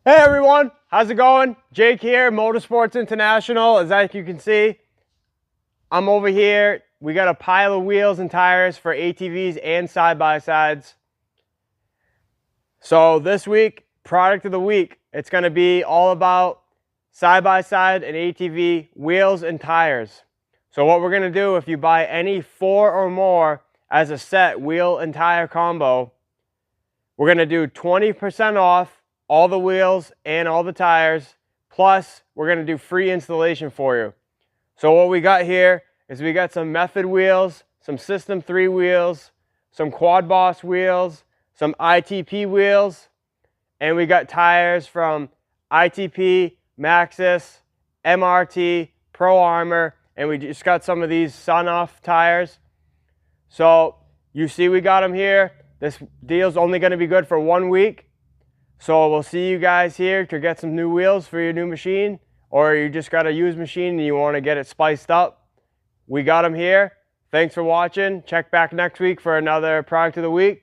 Hey everyone, how's it going? Jake here, Motorsports International. As you can see, I'm over here. We got a pile of wheels and tires for ATVs and side-by-sides. So this week, product of the week, it's going to be all about side-by-side and ATV wheels and tires. So what we're going to do, if you buy any 4 or more as a set wheel and tire combo, we're going to do 20% off all the wheels and all the tires, plus we're going to do free installation for you. So what we got here is we got some Method wheels, some System 3 wheels, some Quad Boss wheels, some ITP wheels, and we got tires from ITP, Maxxis, MRT, Pro Armor, and we just got some of these Sun-Off tires. So you see we got them here. This deal's only going to be good for 1 week. So we'll see you guys here to get some new wheels for your new machine, or you just got a used machine and you want to get it spiced up. We got them here. Thanks for watching. Check back next week for another product of the week.